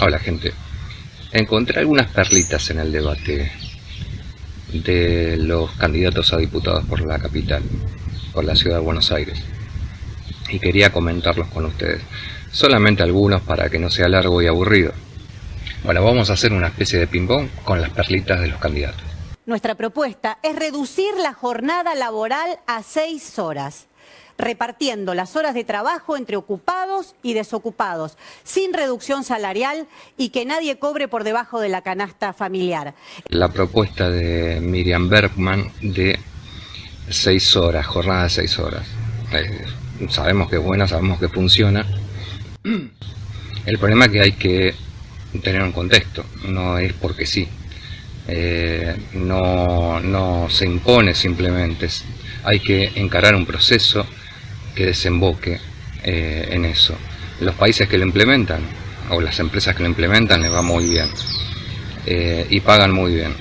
Hola gente, encontré algunas perlitas en el debate de los candidatos a diputados por la capital, por la ciudad de Buenos Aires, y quería comentarlos con ustedes, solamente algunos para que no sea largo y aburrido. Bueno, vamos a hacer una especie de ping-pong con las perlitas de los candidatos. Nuestra propuesta es reducir la jornada laboral a 6 horas, repartiendo las horas de trabajo entre ocupados y desocupados, sin reducción salarial y que nadie cobre por debajo de la canasta familiar. La propuesta de Miriam Bergman de 6 horas, jornada de 6 horas. Sabemos que es buena, sabemos que funciona. El problema es que hay que tener un contexto, no es porque sí. No se impone simplemente, hay que encarar un proceso que desemboque en eso. Los países que lo implementan o las empresas que lo implementan les va muy bien y pagan muy bien.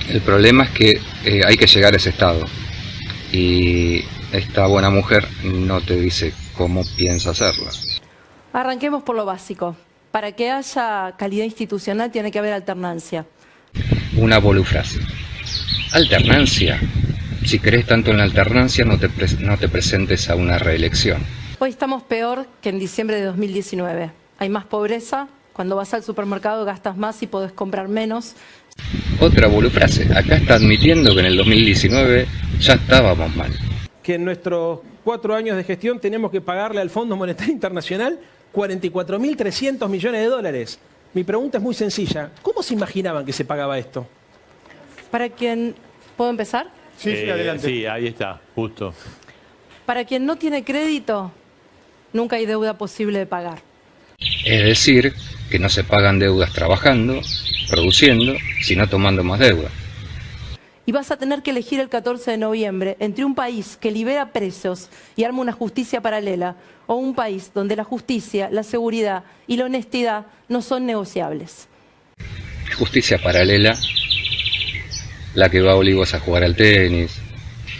El problema es que hay que llegar a ese estado y esta buena mujer no te dice cómo piensa hacerlo. Arranquemos por lo básico. Para que haya calidad institucional tiene que haber alternancia. Una bolufrase. Alternancia. Si crees tanto en la alternancia, no te presentes a una reelección. Hoy estamos peor que en diciembre de 2019. Hay más pobreza, cuando vas al supermercado gastas más y podés comprar menos. Otra bolufrase. Acá está admitiendo que en el 2019 ya estábamos mal. Que en nuestros 4 años de gestión tenemos que pagarle al Fondo Monetario Internacional 44.300 millones de dólares. Mi pregunta es muy sencilla. ¿Cómo se imaginaban que se pagaba esto? Para quien... ¿Puedo empezar? Sí, adelante. Sí, ahí está, justo. Para quien no tiene crédito, nunca hay deuda posible de pagar. Es decir, que no se pagan deudas trabajando, produciendo, sino tomando más deuda. Y vas a tener que elegir el 14 de noviembre entre un país que libera presos y arma una justicia paralela o un país donde la justicia, la seguridad y la honestidad no son negociables. Justicia paralela, la que va a Olivos a jugar al tenis,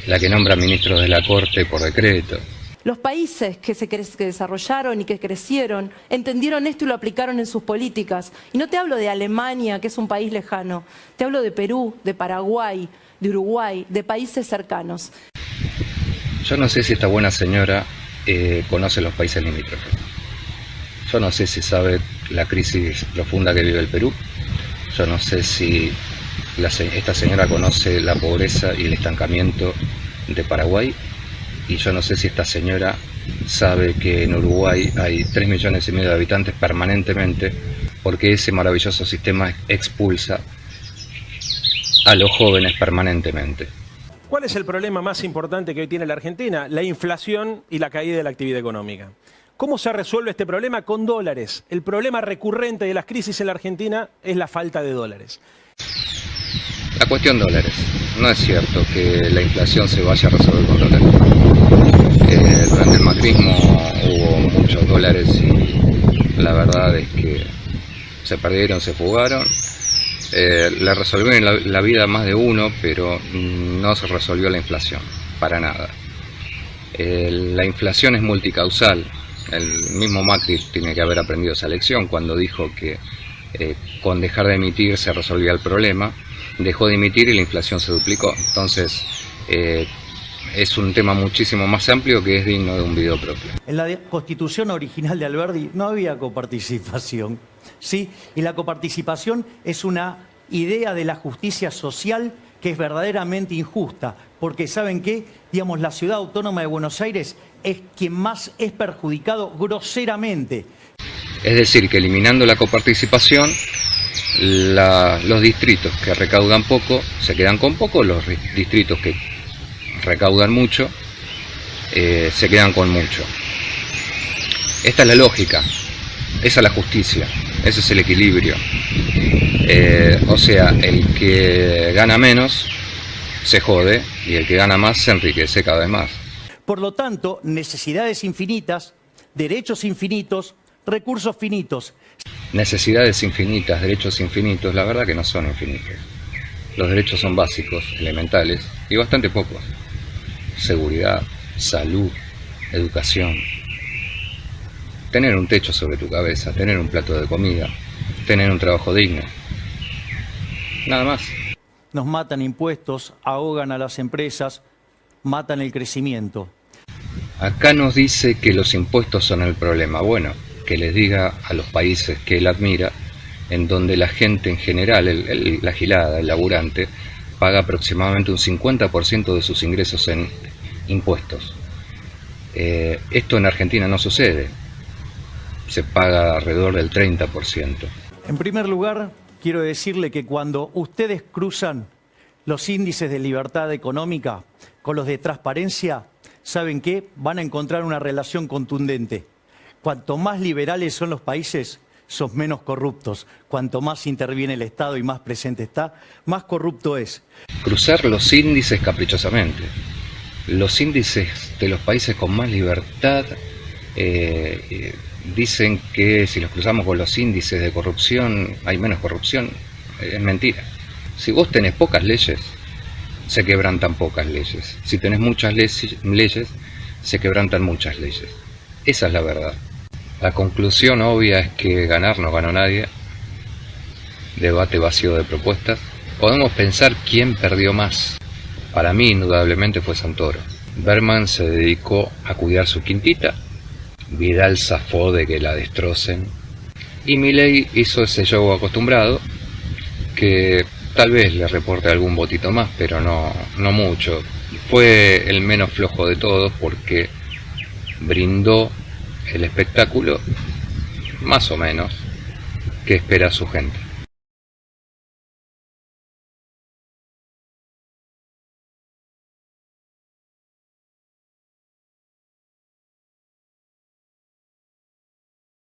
la que nombra ministros de la Corte por decreto. Los países que desarrollaron y que crecieron entendieron esto y lo aplicaron en sus políticas. Y no te hablo de Alemania, que es un país lejano. Te hablo de Perú, de Paraguay, de Uruguay, de países cercanos. Yo no sé si esta buena señora conoce los países limítrofes. Yo no sé si sabe la crisis profunda que vive el Perú. Yo no sé si esta señora conoce la pobreza y el estancamiento de Paraguay. Y yo no sé si esta señora sabe que en Uruguay hay 3,5 millones de habitantes permanentemente, porque ese maravilloso sistema expulsa a los jóvenes permanentemente. ¿Cuál es el problema más importante que hoy tiene la Argentina? La inflación y la caída de la actividad económica. ¿Cómo se resuelve este problema? Con dólares. El problema recurrente de las crisis en la Argentina es la falta de dólares. La cuestión dólares. No es cierto que la inflación se vaya a resolver con dólares. Durante el macrismo hubo muchos dólares y la verdad es que se perdieron, se fugaron. Le resolvieron la vida a más de uno, pero no se resolvió la inflación, para nada. La inflación es multicausal. El mismo Macri tiene que haber aprendido esa lección cuando dijo que con dejar de emitir se resolvía el problema. Dejó de emitir y la inflación se duplicó. Entonces, es un tema muchísimo más amplio que es digno de un video propio. En la Constitución original de Alberdi no había coparticipación, ¿sí? Y la coparticipación es una idea de la justicia social que es verdaderamente injusta, porque ¿saben qué? Digamos, la ciudad autónoma de Buenos Aires es quien más es perjudicado groseramente. Es decir, que eliminando la coparticipación, los distritos que recaudan poco se quedan con poco, los distritos que recaudan mucho se quedan con mucho. Esta es la lógica, esa es la justicia, ese es el equilibrio. O sea, el que gana menos se jode y el que gana más se enriquece cada vez más. Por lo tanto, necesidades infinitas, derechos infinitos, recursos finitos. Necesidades infinitas, derechos infinitos, la verdad que no son infinitos. Los derechos son básicos, elementales y bastante pocos. Seguridad, salud, educación. tener un techo sobre tu cabeza, tener un plato de comida, tener un trabajo digno. Nada más. Nos matan impuestos, ahogan a las empresas, matan el crecimiento. Acá nos dice que los impuestos son el problema. Bueno, que les diga a los países que él admira, en donde la gente en general, la gilada, el laburante, paga aproximadamente un 50% de sus ingresos en impuestos. Esto en Argentina no sucede. Se paga alrededor del 30%. En primer lugar, quiero decirle que cuando ustedes cruzan los índices de libertad económica con los de transparencia, ¿saben qué? Van a encontrar una relación contundente. Cuanto más liberales son los países, son menos corruptos. Cuanto más interviene el Estado y más presente está, más corrupto es. Cruzar los índices caprichosamente. Los índices de los países con más libertad dicen que si los cruzamos con los índices de corrupción hay menos corrupción. Es mentira. Si vos tenés pocas leyes, se quebrantan pocas leyes. Si tenés muchas leyes, se quebrantan muchas leyes. Esa es la verdad. La conclusión obvia es que ganar no ganó nadie. Debate vacío de propuestas. Podemos pensar quién perdió más. Para mí, indudablemente, fue Santoro. Berman se dedicó a cuidar su quintita. Vidal zafó de que la destrocen. Y Milei hizo ese show acostumbrado, que tal vez le reporte algún votito más, pero no mucho. Fue el menos flojo de todos porque brindó el espectáculo, más o menos, que espera su gente.